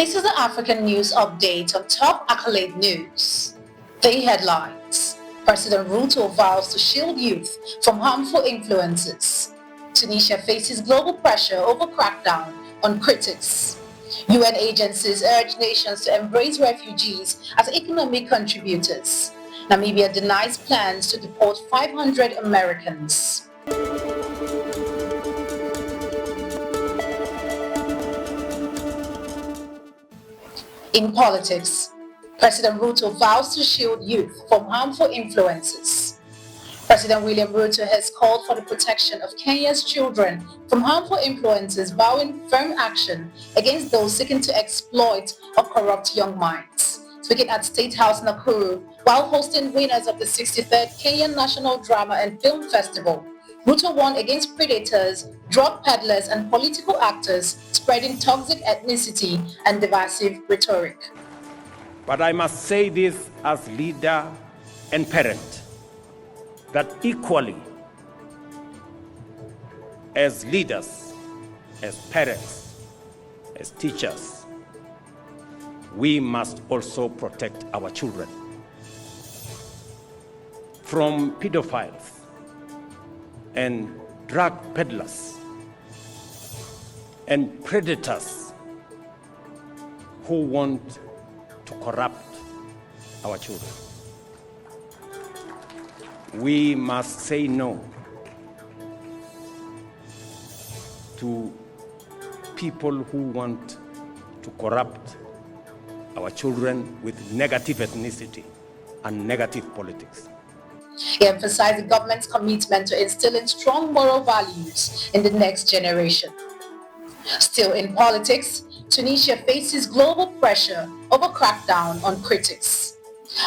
This is the African News Update on Top Accolade News. The headlines: President Ruto vows to shield youth from harmful influences. Tunisia faces global pressure over crackdown on critics. UN agencies urge nations to embrace refugees as economic contributors. Namibia denies plans to deport 500 Americans. In politics, President Ruto vows to shield youth from harmful influences. President William Ruto has called for the protection of Kenya's children from harmful influences, vowing firm action against those seeking to exploit or corrupt young minds. Speaking at State House Nakuru while hosting winners of the 63rd Kenyan National Drama and Film Festival, Ruto warned against predators, drug peddlers, and political actors spreading toxic ethnicity and divisive rhetoric. But I must say this as leader and parent, that equally as leaders, as parents, as teachers, we must also protect our children from pedophiles and drug peddlers and predators who want to corrupt our children. We must say no to people who want to corrupt our children with negative ethnicity and negative politics. He emphasized the government's commitment to instilling strong moral values in the next generation. Still in politics, Tunisia faces global pressure over crackdown on critics.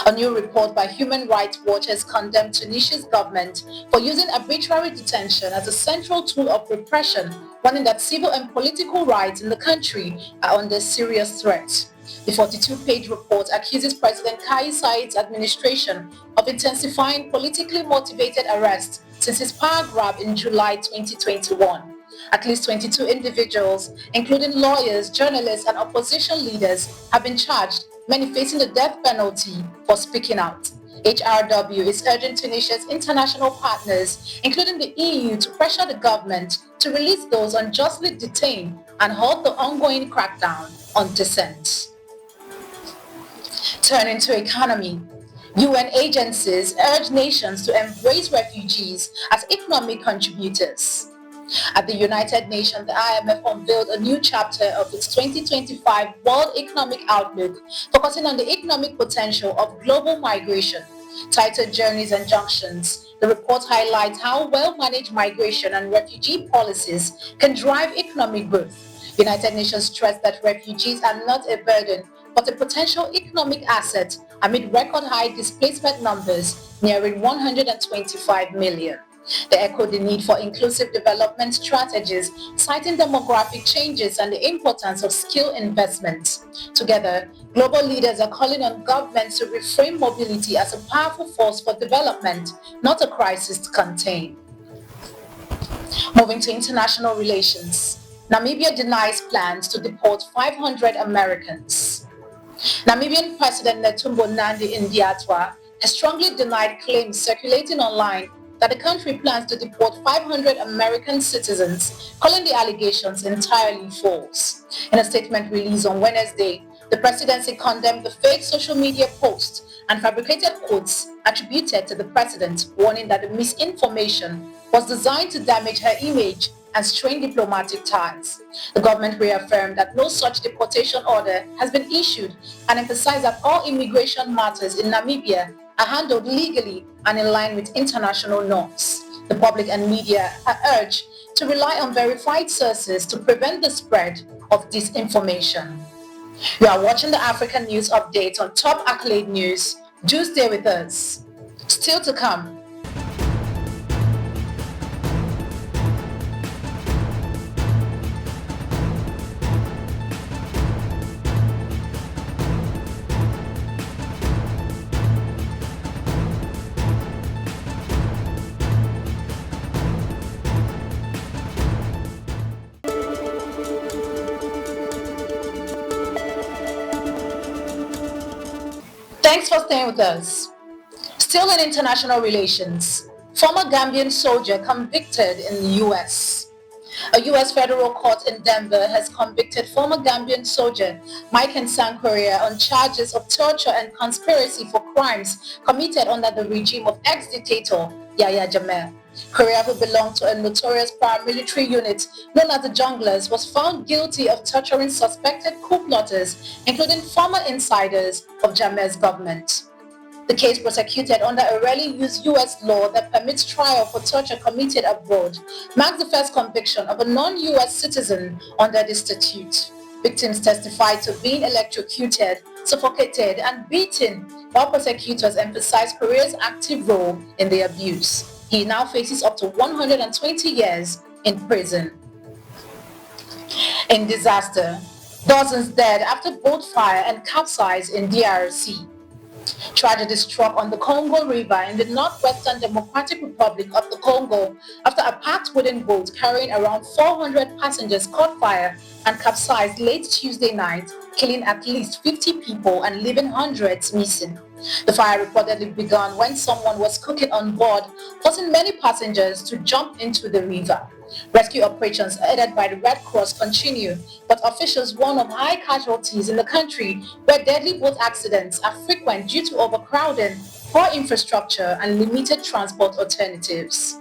A new report by Human Rights Watch has condemned Tunisia's government for using arbitrary detention as a central tool of repression, warning that civil and political rights in the country are under serious threat. The 42-page report accuses President Kais Saied's administration of intensifying politically motivated arrests since his power grab in July 2021. At least 22 individuals, including lawyers, journalists, and opposition leaders, have been charged, many facing the death penalty for speaking out. HRW is urging Tunisia's international partners, including the EU, to pressure the government to release those unjustly detained and halt the ongoing crackdown on dissent. Turning to economy, UN agencies urge nations to embrace refugees as economic contributors. At the United Nations, the IMF unveiled a new chapter of its 2025 World Economic Outlook, focusing on the economic potential of global migration. Titled Journeys and Junctions, the report highlights how well-managed migration and refugee policies can drive economic growth. United Nations stressed that refugees are not a burden, but a potential economic asset amid record-high displacement numbers nearing 125 million. They echoed the need for inclusive development strategies, citing demographic changes and the importance of skill investments. Together, global leaders are calling on governments to reframe mobility as a powerful force for development, not a crisis to contain. Moving to international relations, Namibia denies plans to deport 500 Americans. Namibian President Netumbo Nandi-Ndaitwah has strongly denied claims circulating online that the country plans to deport 500 American citizens, calling the allegations entirely false. In a statement released on Wednesday, the presidency condemned the fake social media posts and fabricated quotes attributed to the president, warning that the misinformation was designed to damage her image and strain diplomatic ties. The government reaffirmed that no such deportation order has been issued and emphasized that all immigration matters in Namibia are handled legally and in line with international norms. The public and media are urged to rely on verified sources to prevent the spread of disinformation. You are watching the African News Update on Top Accolade News. Do stay with us. Still to come. Thanks for staying with us. Still in international relations, former Gambian soldier convicted in the U.S. A U.S. federal court in Denver has convicted former Gambian soldier Michael Sang Correa on charges of torture and conspiracy for crimes committed under the regime of ex-dictator Yahya Jammeh. Correa, who belonged to a notorious paramilitary unit known as the Junglers, was found guilty of torturing suspected coup plotters, including former insiders of Jammeh's government. The case, prosecuted under a rarely used U.S. law that permits trial for torture committed abroad, marks the first conviction of a non-U.S. citizen under this statute. Victims testified to being electrocuted, suffocated, and beaten, while prosecutors emphasized Korea's active role in the abuse. He now faces up to 120 years in prison. In disaster, dozens dead after boat fire and capsize in DRC. Tragedy struck on the Congo River in the northwestern Democratic Republic of the Congo after a packed wooden boat carrying around 400 passengers caught fire and capsized late Tuesday night, killing at least 50 people and leaving hundreds missing. The fire reportedly began when someone was cooking on board, forcing many passengers to jump into the river. Rescue operations aided by the Red Cross continue, but officials warn of high casualties in the country where deadly boat accidents are frequent due to overcrowding, poor infrastructure, and limited transport alternatives.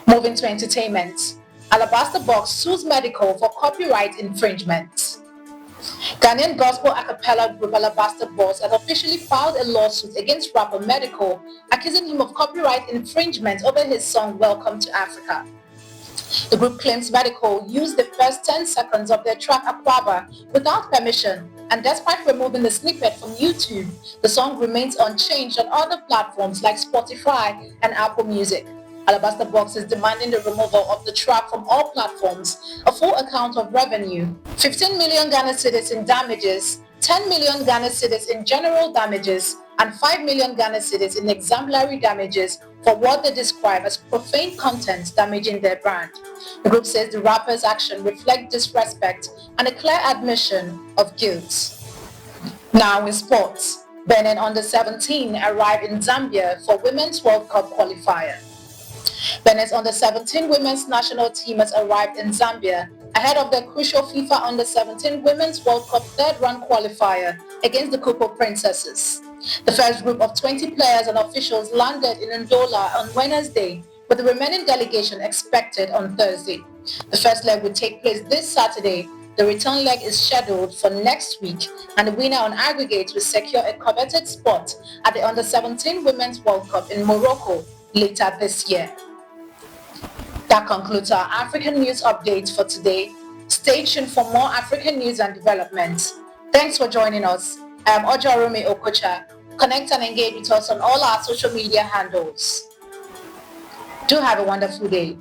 Moving to entertainment, Alabaster Box sues Medical for copyright infringement. Ghanaian gospel a cappella group Alabaster Box has officially filed a lawsuit against rapper Medical, accusing him of copyright infringement over his song Welcome to Africa. The group claims Medical used the first 10 seconds of their track Aquaba without permission, and despite removing the snippet from YouTube, the song remains unchanged on other platforms like Spotify and Apple Music. Alabaster Box is demanding the removal of the track from all platforms, a full account of revenue, 15 million Ghana cedis in damages, 10 million Ghana cedis in general damages, and 5 million Ghana cedis in exemplary damages for what they describe as profane content damaging their brand. The group says the rapper's action reflects disrespect and a clear admission of guilt. Now in sports, Benin under-17 arrived in Zambia for Women's World Cup qualifier. Benin's under-17 women's national team has arrived in Zambia ahead of the crucial FIFA under-17 Women's World Cup third-round qualifier against the Cocoa Princesses. The first group of 20 players and officials landed in Ndola on Wednesday, with the remaining delegation expected on Thursday. The first leg will take place this Saturday. The return leg is scheduled for next week, and the winner on aggregate will secure a coveted spot at the under-17 Women's World Cup in Morocco later this year. That concludes our African news update for today. Stay tuned for more African news and developments. Thanks for joining us. I am Ojarume Okocha. Connect and engage with us on all our social media handles. Do have a wonderful day.